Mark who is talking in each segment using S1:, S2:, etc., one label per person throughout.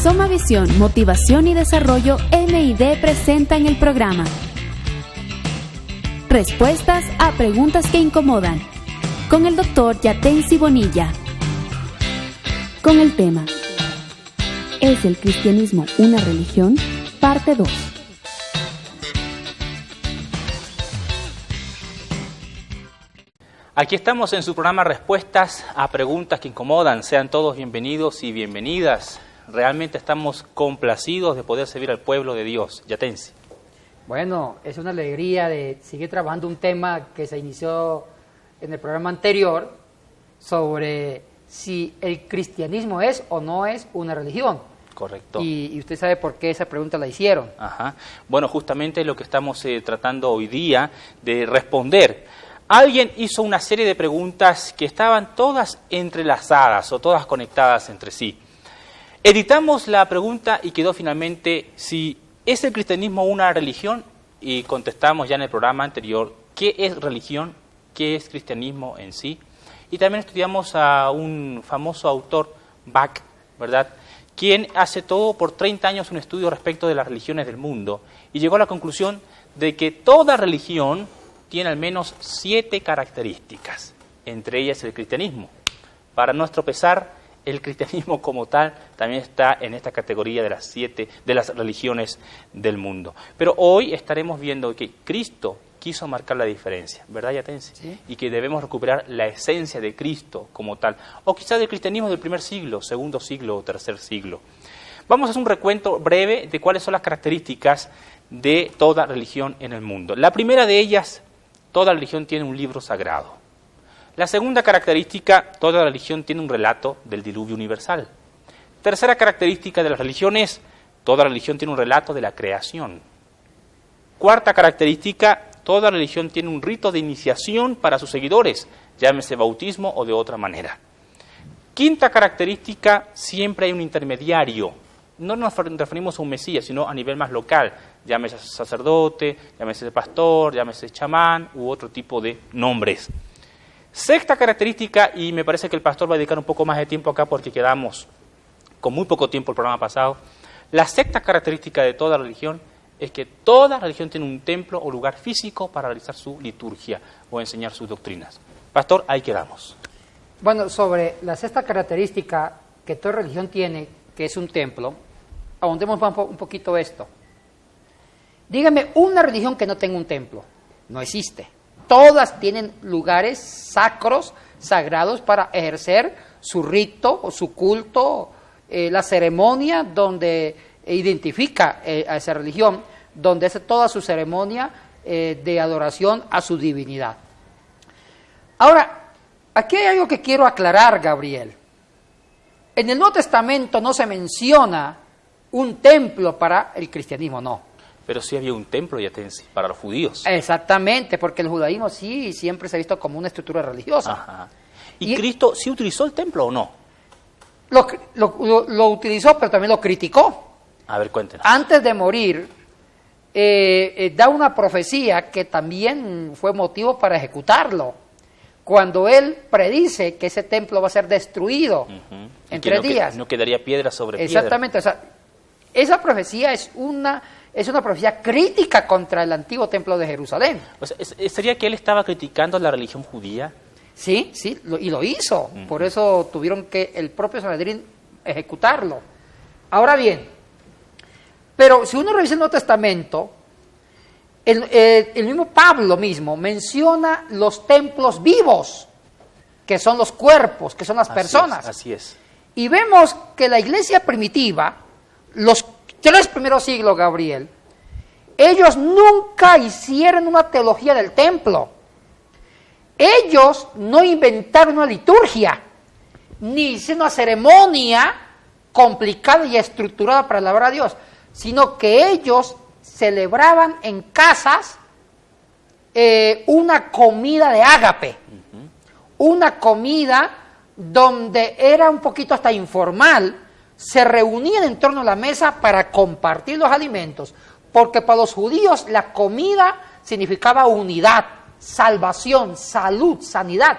S1: Soma Visión, Motivación y Desarrollo MID presentan el programa Respuestas a Preguntas que Incomodan, con el Dr. Yatensi Bonilla, con el tema ¿Es el cristianismo una religión? Parte 2.
S2: Aquí estamos en su programa Respuestas a Preguntas que Incomodan. Sean todos bienvenidos y bienvenidas. Realmente estamos complacidos de poder servir al pueblo de Dios. Yatensi.
S3: Bueno, es una alegría de seguir trabajando un tema que se inició en el programa anterior sobre si el cristianismo es o no es una religión.
S2: Correcto.
S3: Y usted sabe por qué esa pregunta la hicieron.
S2: Ajá. Bueno, justamente lo que estamos tratando hoy día de responder. Alguien hizo una serie de preguntas que estaban todas entrelazadas o todas conectadas entre sí. Editamos la pregunta y quedó finalmente si ¿es el cristianismo una religión? Y contestamos ya en el programa anterior ¿qué es religión? ¿Qué es cristianismo en sí? Y también estudiamos a un famoso autor, Bach, ¿verdad?, quien hace todo por 30 años un estudio respecto de las religiones del mundo y llegó a la conclusión de que toda religión tiene al menos 7 características, entre ellas el cristianismo. Para nuestro pesar, el cristianismo como tal también está en esta categoría de las 7 de las religiones del mundo. Pero hoy estaremos viendo que Cristo quiso marcar la diferencia, ¿verdad, Yatensi?
S3: ¿Sí?
S2: Y que debemos recuperar la esencia de Cristo como tal, o quizás del cristianismo del primer siglo, segundo siglo o tercer siglo. Vamos a hacer un recuento breve de cuáles son las características de toda religión en el mundo. La primera de ellas, toda religión tiene un libro sagrado. La segunda característica, toda religión tiene un relato del diluvio universal. Tercera característica de las religiones, toda religión tiene un relato de la creación. Cuarta característica, toda religión tiene un rito de iniciación para sus seguidores, llámese bautismo o de otra manera. Quinta característica, siempre hay un intermediario. No nos referimos a un mesías, sino a nivel más local, llámese sacerdote, llámese pastor, llámese chamán u otro tipo de nombres. Sexta característica, y me parece que el pastor va a dedicar un poco más de tiempo acá porque quedamos con muy poco tiempo el programa pasado. La sexta característica de toda religión es que toda religión tiene un templo o lugar físico para realizar su liturgia o enseñar sus doctrinas. Pastor, ahí quedamos.
S3: Bueno, sobre la sexta característica que toda religión tiene, que es un templo, ahondemos un poquito esto. Dígame una religión que no tenga un templo. No existe. Todas tienen lugares sacros, sagrados para ejercer su rito o su culto, la ceremonia donde identifica a esa religión, donde hace toda su ceremonia de adoración a su divinidad. Ahora, aquí hay algo que quiero aclarar, Gabriel. En el Nuevo Testamento no se menciona un templo para el cristianismo, no.
S2: Pero sí había un templo, Yatensi, para los judíos.
S3: Exactamente, porque el judaísmo sí siempre se ha visto como una estructura religiosa.
S2: Ajá. ¿Y Cristo sí utilizó el templo o no?
S3: Lo utilizó, pero también lo criticó.
S2: A ver, cuéntenos.
S3: Antes de morir, da una profecía que también fue motivo para ejecutarlo. Cuando él predice que ese templo va a ser destruido en 3 días.
S2: No quedaría piedra sobre piedra.
S3: Exactamente, o sea, esa profecía es una profecía crítica contra el antiguo templo de Jerusalén.
S2: O sea, ¿sería que él estaba criticando la religión judía?
S3: Sí, y lo hizo. Por eso tuvieron que el propio Sanedrín ejecutarlo. Ahora bien, pero si uno revisa el Nuevo Testamento, el mismo Pablo mismo menciona los templos vivos, que son los cuerpos, que son las personas.
S2: Así es.
S3: Y vemos que la iglesia primitiva, los 3 primeros siglos, Gabriel, ellos nunca hicieron una teología del templo. Ellos no inventaron una liturgia, ni hicieron una ceremonia complicada y estructurada para alabar a Dios, sino que ellos celebraban en casas una comida de ágape, una comida donde era un poquito hasta informal, se reunían en torno a la mesa para compartir los alimentos, porque para los judíos la comida significaba unidad, salvación, salud, sanidad.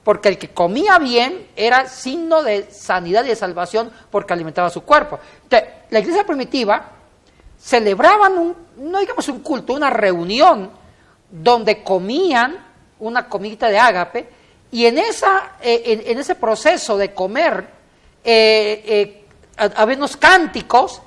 S3: porque el que comía bien era signo de sanidad y de salvación porque alimentaba su cuerpo. Entonces, la iglesia primitiva celebraban no digamos un culto, una reunión donde comían una comidita de ágape, y en ese proceso de comer había unos cánticos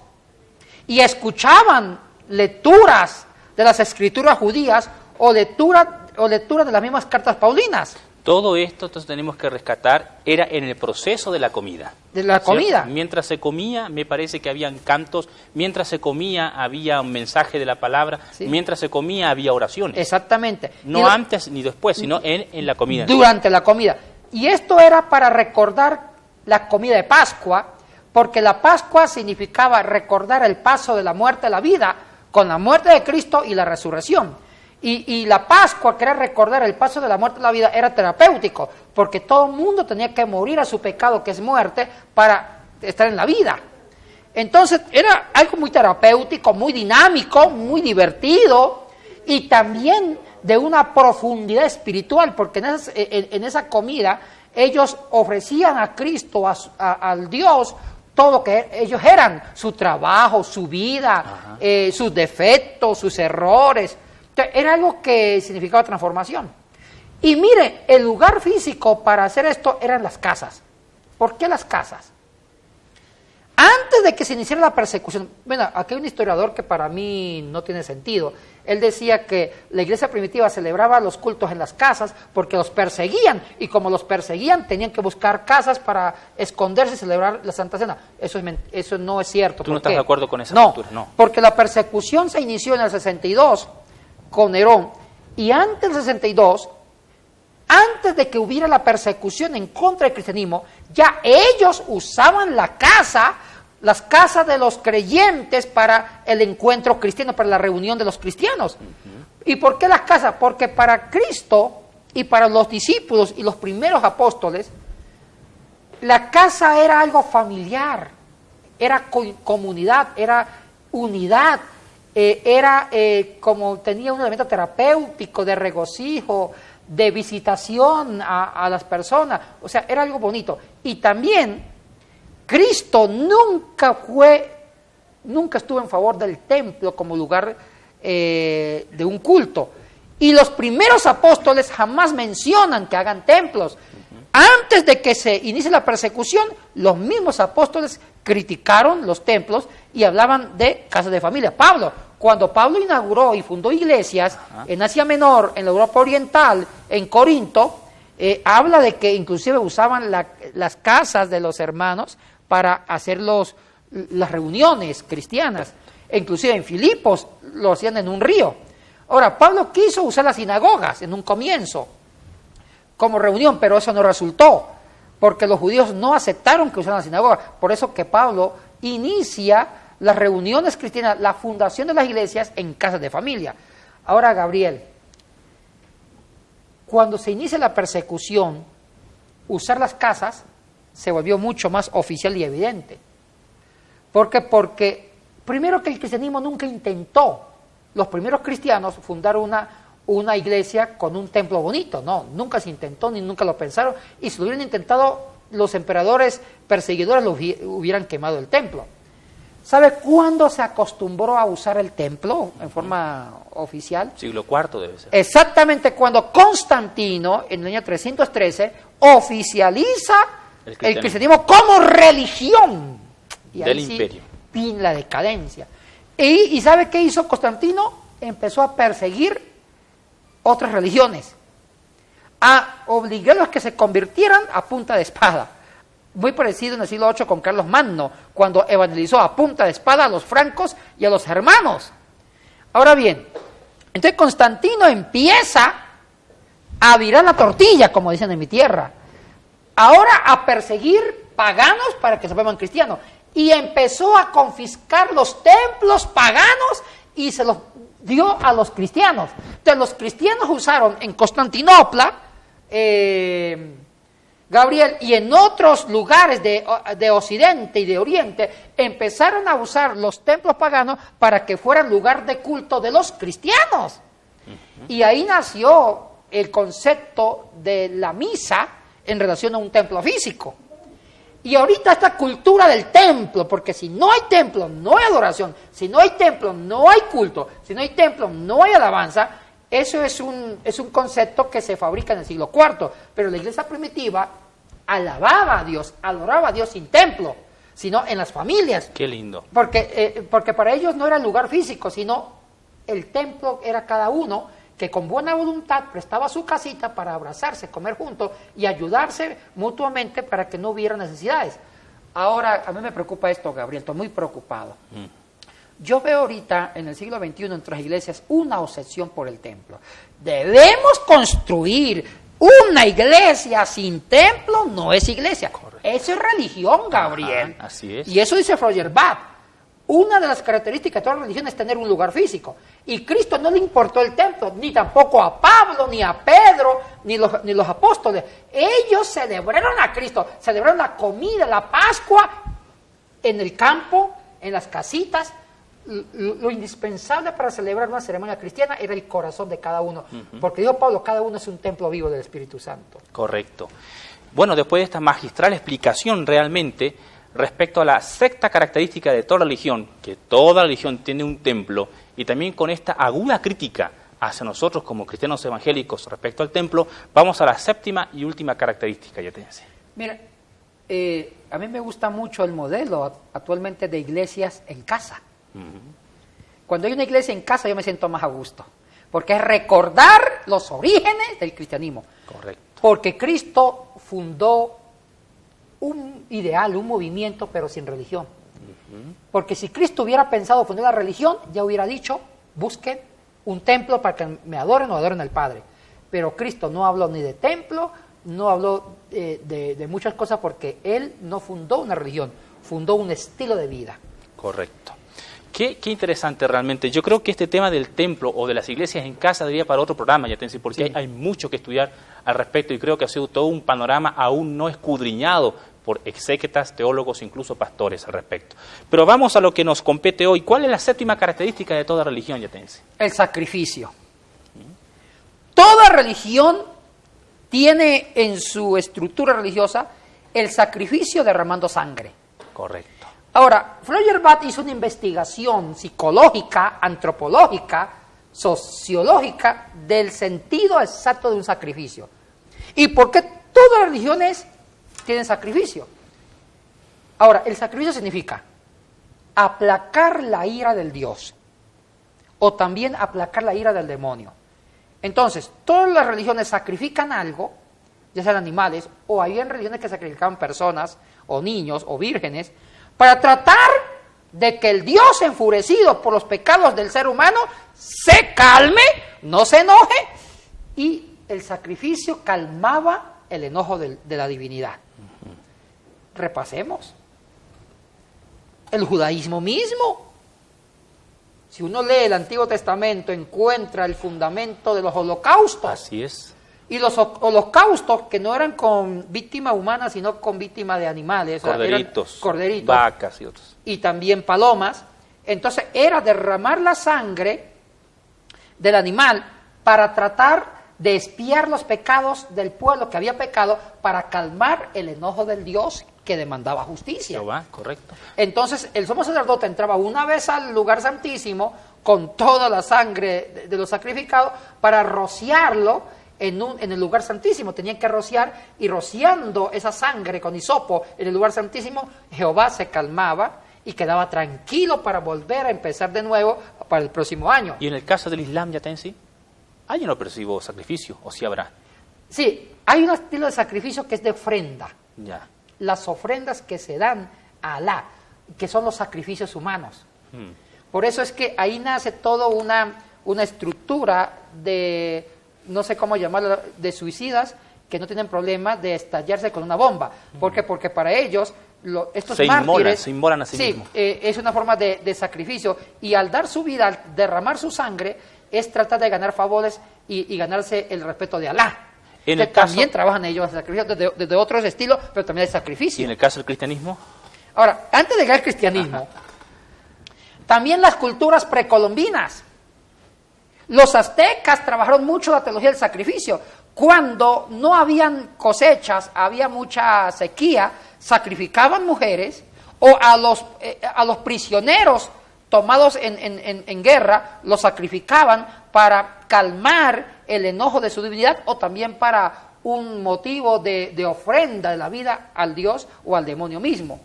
S3: y escuchaban lecturas de las escrituras judías o lecturas de las mismas cartas paulinas.
S2: Todo esto, entonces tenemos que rescatar, era en el proceso de la comida.
S3: De la comida.
S2: Mientras se comía, me parece que habían cantos, mientras se comía había un mensaje de la palabra, sí. Mientras se comía había oraciones.
S3: Exactamente.
S2: No antes ni después, sino en la comida.
S3: Durante la comida. Y esto era para recordar la comida de Pascua, porque la Pascua significaba recordar el paso de la muerte a la vida, con la muerte de Cristo y la resurrección. Y la Pascua, que era recordar el paso de la muerte a la vida, era terapéutico, porque todo el mundo tenía que morir a su pecado, que es muerte, para estar en la vida. Entonces, era algo muy terapéutico, muy dinámico, muy divertido, y también de una profundidad espiritual, porque en esa comida ellos ofrecían a Cristo, al Dios, todo lo que ellos eran, su trabajo, su vida, sus defectos, sus errores. Era algo que significaba transformación. Y mire, el lugar físico para hacer esto eran las casas. ¿Por qué las casas? Antes de que se iniciara la persecución, bueno, aquí hay un historiador que para mí no tiene sentido. Él decía que la iglesia primitiva celebraba los cultos en las casas porque los perseguían, y como los perseguían tenían que buscar casas para esconderse y celebrar la Santa Cena. Eso no es cierto.
S2: ¿Tú no estás de acuerdo con esa
S3: postura? No, porque la persecución se inició en el 62 con Nerón, y antes del 62, antes de que hubiera la persecución en contra del cristianismo, ya ellos usaban las casas de los creyentes para el encuentro cristiano, para la reunión de los cristianos. ¿Y por qué las casas? Porque para Cristo y para los discípulos y los primeros apóstoles, la casa era algo familiar, era comunidad, era unidad, como tenía un elemento terapéutico, de regocijo, de visitación a las personas. O sea, era algo bonito. Y también Cristo nunca estuvo en favor del templo como lugar de un culto. Y los primeros apóstoles jamás mencionan que hagan templos. Antes de que se inicie la persecución, los mismos apóstoles criticaron los templos y hablaban de casas de familia. Cuando Pablo inauguró y fundó iglesias en Asia Menor, en la Europa Oriental, en Corinto, habla de que inclusive usaban las casas de los hermanos para hacer las reuniones cristianas. E inclusive en Filipos lo hacían en un río. Ahora, Pablo quiso usar las sinagogas en un comienzo como reunión, pero eso no resultó, porque los judíos no aceptaron que usaran la sinagoga. Por eso que Pablo inicia las reuniones cristianas, la fundación de las iglesias en casas de familia. Ahora, Gabriel, cuando se inicia la persecución, usar las casas se volvió mucho más oficial y evidente. ¿Por qué? Porque primero que el cristianismo nunca intentó, los primeros cristianos, fundar una iglesia con un templo bonito. No, nunca se intentó ni nunca lo pensaron, y si lo hubieran intentado, los emperadores perseguidores hubieran quemado el templo. ¿Sabe cuándo se acostumbró a usar el templo en forma oficial?
S2: Siglo IV debe ser.
S3: Exactamente, cuando Constantino, en el año 313, oficializa el cristianismo como religión. Y
S2: del
S3: ahí
S2: imperio.
S3: Sí, la decadencia. ¿Y sabe qué hizo Constantino? Empezó a perseguir otras religiones, a obligarlos a que se convirtieran a punta de espada. Muy parecido en el siglo VIII con Carlos Magno, cuando evangelizó a punta de espada a los francos y a los germanos. Ahora bien, entonces Constantino empieza a virar la tortilla, como dicen en mi tierra, ahora a perseguir paganos para que se vuelvan cristianos, y empezó a confiscar los templos paganos y se los dio a los cristianos. Entonces los cristianos usaron en Constantinopla, Gabriel, y en otros lugares de Occidente y de Oriente, empezaron a usar los templos paganos para que fueran lugar de culto de los cristianos. Y ahí nació el concepto de la misa en relación a un templo físico. Y ahorita esta cultura del templo, porque si no hay templo, no hay adoración, si no hay templo, no hay culto, si no hay templo, no hay alabanza, eso es un concepto que se fabrica en el siglo IV, pero la iglesia primitiva alababa a Dios, adoraba a Dios sin templo, sino en las familias.
S2: Qué lindo.
S3: Porque para ellos no era el lugar físico, sino el templo era cada uno que con buena voluntad prestaba su casita para abrazarse, comer juntos y ayudarse mutuamente para que no hubiera necesidades. Ahora, a mí me preocupa esto, Gabriel, estoy muy preocupado. Yo veo ahorita, en el siglo XXI, en nuestras iglesias, una obsesión por el templo. Debemos construir una iglesia sin templo, no es iglesia.
S2: Correcto.
S3: Eso es religión, Gabriel.
S2: Ajá, así es.
S3: Y eso dice Feuerbach. Una de las características de toda religión es tener un lugar físico. Y Cristo no le importó el templo, ni tampoco a Pablo, ni a Pedro, ni los apóstoles. Ellos celebraron a Cristo, celebraron la comida, la Pascua, en el campo, en las casitas. Lo indispensable para celebrar una ceremonia cristiana era el corazón de cada uno. Porque dijo Pablo, cada uno es un templo vivo del Espíritu Santo.
S2: Correcto. Bueno, después de esta magistral explicación realmente respecto a la sexta característica de toda religión, que toda religión tiene un templo, y también con esta aguda crítica hacia nosotros como cristianos evangélicos respecto al templo, vamos a la séptima y última característica, Yatense.
S3: Mira, a mí me gusta mucho el modelo actualmente de iglesias en casa. Cuando hay una iglesia en casa yo me siento más a gusto, porque es recordar los orígenes del cristianismo.
S2: Correcto.
S3: Porque Cristo fundó un ideal, un movimiento, pero sin religión. Porque si Cristo hubiera pensado fundar la religión, ya hubiera dicho, busquen un templo para que me adoren o adoren al Padre. Pero Cristo no habló ni de templo, no habló de muchas cosas, porque Él no fundó una religión, fundó un estilo de vida.
S2: Correcto. Qué interesante realmente. Yo creo que este tema del templo o de las iglesias en casa debería para otro programa, Yatense, porque
S3: sí,
S2: hay mucho que estudiar al respecto y creo que ha sido todo un panorama aún no escudriñado por exégetas, teólogos, incluso pastores al respecto. Pero vamos a lo que nos compete hoy. ¿Cuál es la séptima característica de toda religión, Yatense?
S3: El sacrificio. Toda religión tiene en su estructura religiosa el sacrificio derramando sangre.
S2: Correcto.
S3: Ahora, Feuerbach hizo una investigación psicológica, antropológica, sociológica del sentido exacto de un sacrificio. ¿Y por qué todas las religiones tienen sacrificio? Ahora, el sacrificio significa aplacar la ira del Dios o también aplacar la ira del demonio. Entonces, todas las religiones sacrifican algo, ya sean animales, o había religiones que sacrificaban personas, o niños, o vírgenes, para tratar de que el Dios enfurecido por los pecados del ser humano se calme, no se enoje, y el sacrificio calmaba el enojo de la divinidad. Repasemos. El judaísmo mismo. Si uno lee el Antiguo Testamento, encuentra el fundamento de los holocaustos.
S2: Así es.
S3: Y los holocaustos, que no eran con víctima humana, sino con víctima de animales.
S2: Corderitos,
S3: corderitos,
S2: vacas y otros.
S3: Y también palomas. Entonces era derramar la sangre del animal para tratar de expiar los pecados del pueblo que había pecado, para calmar el enojo del Dios que demandaba justicia.
S2: Jehová, correcto.
S3: Entonces el sumo sacerdote entraba una vez al lugar santísimo con toda la sangre de los sacrificados para rociarlo en el lugar santísimo. Tenían que rociar, y rociando esa sangre con hisopo en el lugar santísimo, Jehová se calmaba y quedaba tranquilo para volver a empezar de nuevo para el próximo año.
S2: ¿Y en el caso del Islam, Yatense? ¿Hay o no percibo sacrificio? ¿O sí habrá?
S3: Sí, hay un estilo de sacrificio que es de ofrenda.
S2: Ya.
S3: Las ofrendas que se dan a Alá, que son los sacrificios humanos. Por eso es que ahí nace toda una estructura de, no sé cómo llamarlo, de suicidas que no tienen problema de estallarse con una bomba. ¿Por qué? Porque para ellos estos mártires
S2: se inmolan a sí mismos.
S3: Es una forma de sacrificio, y al dar su vida, al derramar su sangre, es tratar de ganar favores y ganarse el respeto de Alá. También trabajan ellos en sacrificio desde otros estilos, pero también hay sacrificio.
S2: ¿Y en el caso del cristianismo?
S3: Ahora, antes de llegar al cristianismo, también las culturas precolombinas. Los aztecas trabajaron mucho la teología del sacrificio. cuando no habían cosechas, había mucha sequía, sacrificaban mujeres, o a los prisioneros tomados en guerra, los sacrificaban para calmar el enojo de su divinidad, o también para un motivo de ofrenda de la vida al dios o al demonio mismo.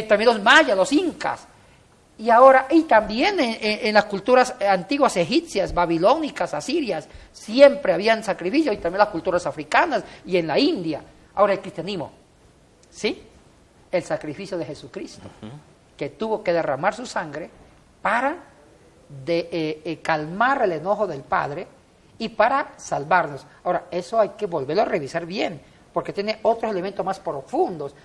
S3: También los mayas, los incas, y también en las culturas antiguas egipcias, babilónicas, asirias, siempre habían sacrificios, y también las culturas africanas y en la India. Ahora el cristianismo, ¿sí? El sacrificio de Jesucristo, que tuvo que derramar su sangre para calmar el enojo del Padre y para salvarnos. Ahora, eso hay que volverlo a revisar bien, porque tiene otros elementos más profundos.